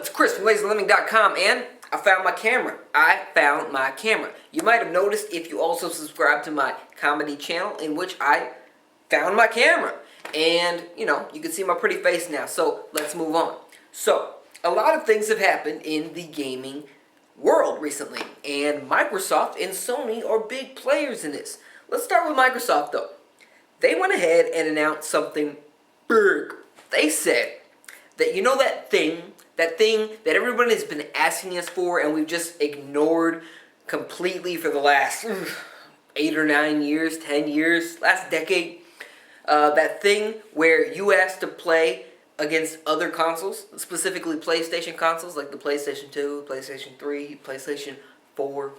It's Chris from LazyLiving.com, and I found my camera. You might have noticed if you also subscribe to my comedy channel, in which I found my camera. And, you can see my pretty face now, so let's move on. So, a lot of things have happened in the gaming world recently, and Microsoft and Sony are big players in this. Let's start with Microsoft, though. They went ahead and announced something big. They said that, that thing that everybody has been asking us for and we've just ignored completely for the last 8 or 9 years, 10 years, last decade. That thing where you ask to play against other consoles, specifically PlayStation consoles like the PlayStation 2, PlayStation 3, PlayStation 4.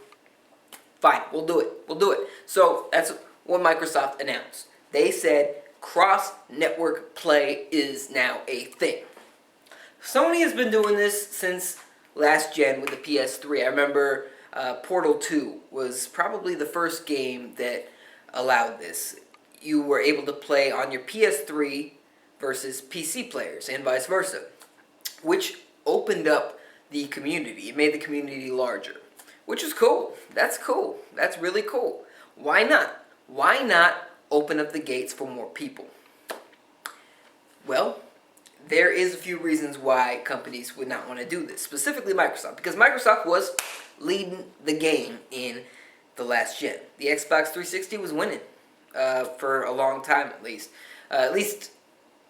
Fine, we'll do it. So that's what Microsoft announced. They said cross-network play is now a thing. Sony has been doing this since last gen with the PS3. I remember Portal 2 was probably the first game that allowed this. You were able to play on your PS3 versus PC players and vice versa, which opened up the community. It made the community larger, which is cool. That's cool. That's really cool. Why not? Why not open up the gates for more people? Well, there is a few reasons why companies would not want to do this, specifically Microsoft, because Microsoft was leading the game in the last gen. The Xbox 360 was winning for a long time, at least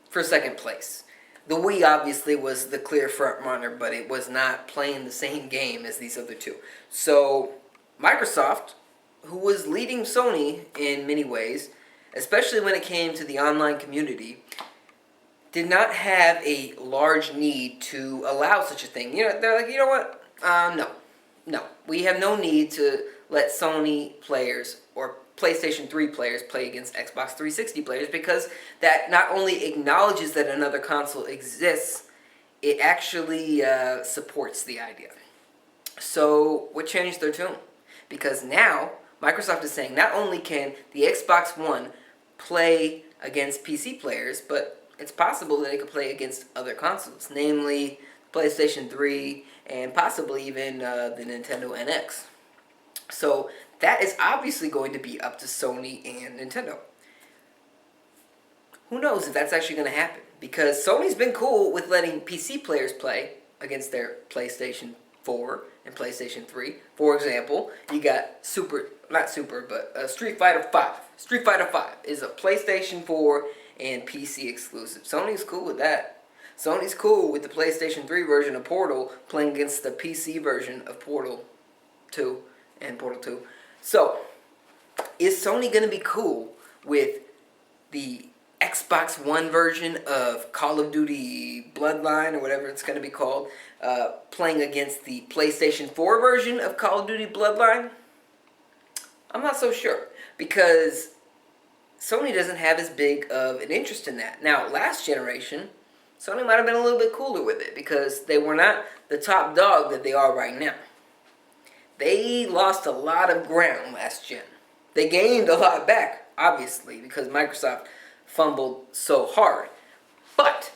for second place. The Wii obviously was the clear front runner, but it was not playing the same game as these other two. So Microsoft, who was leading Sony in many ways, especially when it came to the online community, did not have a large need to allow such a thing. They're like, you know what? No. We have no need to let Sony players or PlayStation 3 players play against Xbox 360 players, because that not only acknowledges that another console exists, it actually supports the idea. So what changed their tune? Because now Microsoft is saying not only can the Xbox One play against PC players, but it's possible that it could play against other consoles, namely PlayStation 3 and possibly even the Nintendo NX. So that is obviously going to be up to Sony and Nintendo. Who knows if that's actually going to happen? Because Sony's been cool with letting PC players play against their PlayStation 4 and PlayStation 3. For example, you got Street Fighter 5. Street Fighter 5 is a PlayStation 4 and PC exclusive. Sony's cool with that. Sony's cool with the PlayStation 3 version of Portal playing against the PC version of Portal 2 and Portal 2. So, is Sony going to be cool with the Xbox One version of Call of Duty Bloodline, or whatever it's going to be called, playing against the PlayStation 4 version of Call of Duty Bloodline? I'm not so sure, because Sony doesn't have as big of an interest in that. Now, last generation, Sony might have been a little bit cooler with it, because they were not the top dog that they are right now. They lost a lot of ground last gen. They gained a lot back, obviously, because Microsoft fumbled so hard. But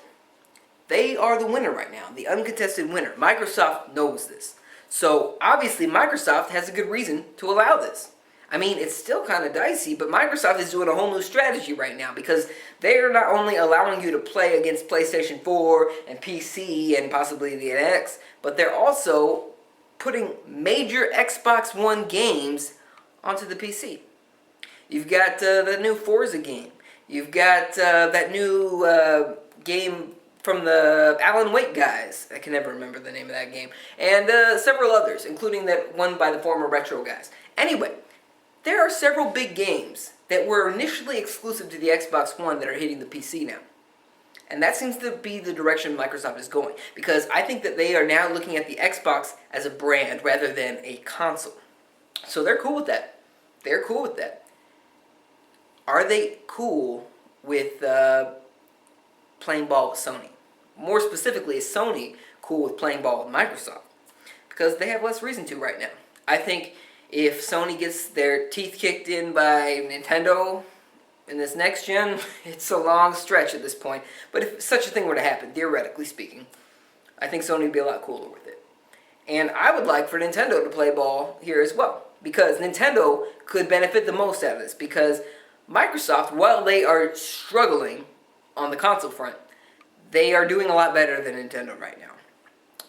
they are the winner right now, the uncontested winner. Microsoft knows this. So, obviously, Microsoft has a good reason to allow this. I mean, it's still kind of dicey, but Microsoft is doing a whole new strategy right now, because they are not only allowing you to play against PlayStation 4 and PC and possibly the NX, but they're also putting major Xbox One games onto the PC. You've got the new Forza game. You've got that new game from the Alan Wake guys. I can never remember the name of that game. And several others, including that one by the former Retro guys. Anyway, there are several big games that were initially exclusive to the Xbox One that are hitting the PC now. And that seems to be the direction Microsoft is going, because I think that they are now looking at the Xbox as a brand rather than a console. So they're cool with that. They're cool with that. Are they cool with playing ball with Sony? More specifically, is Sony cool with playing ball with Microsoft? Because they have less reason to right now. I think if Sony gets their teeth kicked in by Nintendo in this next gen, it's a long stretch at this point. But if such a thing were to happen, theoretically speaking, I think Sony would be a lot cooler with it. And I would like for Nintendo to play ball here as well, because Nintendo could benefit the most out of this, because Microsoft, while they are struggling on the console front, they are doing a lot better than Nintendo right now.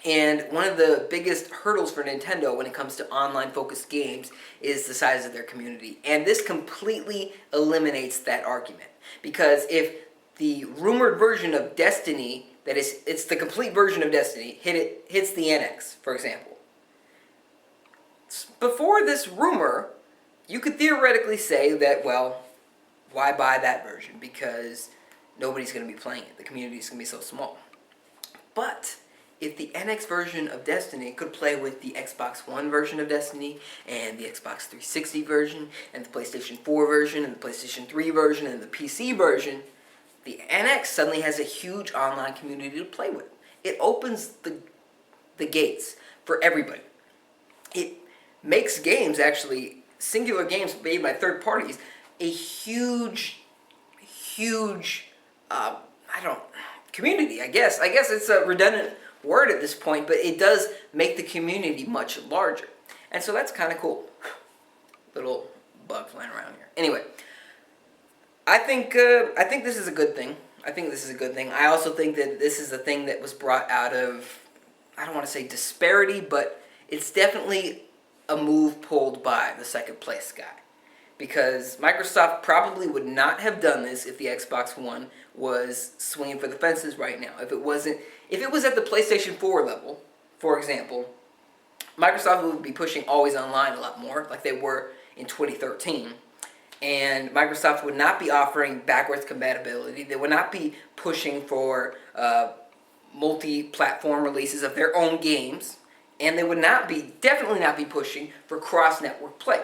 And one of the biggest hurdles for Nintendo when it comes to online-focused games is the size of their community. And this completely eliminates that argument. Because if the rumored version of Destiny, that is, it's the complete version of Destiny, hits the NX, for example. Before this rumor, you could theoretically say that, well, why buy that version? Because nobody's going to be playing it. The community is going to be so small. But if the NX version of Destiny could play with the Xbox One version of Destiny, and the Xbox 360 version, and the PlayStation 4 version, and the PlayStation 3 version, and the PC version, the NX suddenly has a huge online community to play with. It opens the gates for everybody. It makes games, actually, singular games made by third parties, a huge, community, I guess. I guess it's a redundant word at this point, but it does make the community much larger. And so that's kind of cool. Little bug flying around here. Anyway, I think this is a good thing. I also think that this is a thing that was brought out of, I don't want to say disparity, but it's definitely a move pulled by the second place guy. Because Microsoft probably would not have done this if the Xbox One was swinging for the fences right now. If it was at the PlayStation 4 level, for example, Microsoft would be pushing always online a lot more, like they were in 2013. And Microsoft would not be offering backwards compatibility. They would not be pushing for multi-platform releases of their own games. And they would definitely not be pushing for cross-network play.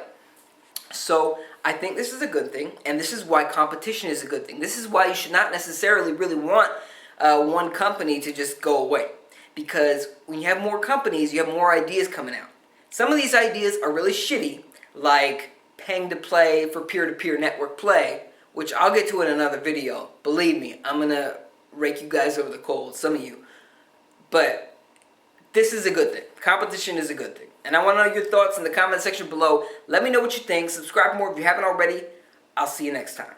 So I think this is a good thing, and this is why competition is a good thing. This is why you should not necessarily really want one company to just go away. Because when you have more companies, you have more ideas coming out. Some of these ideas are really shitty, like paying to play for peer-to-peer network play, which I'll get to in another video. Believe me, I'm going to rake you guys over the coals, some of you. But this is a good thing. Competition is a good thing. And I want to know your thoughts in the comment section below. Let me know what you think. Subscribe more if you haven't already. I'll see you next time.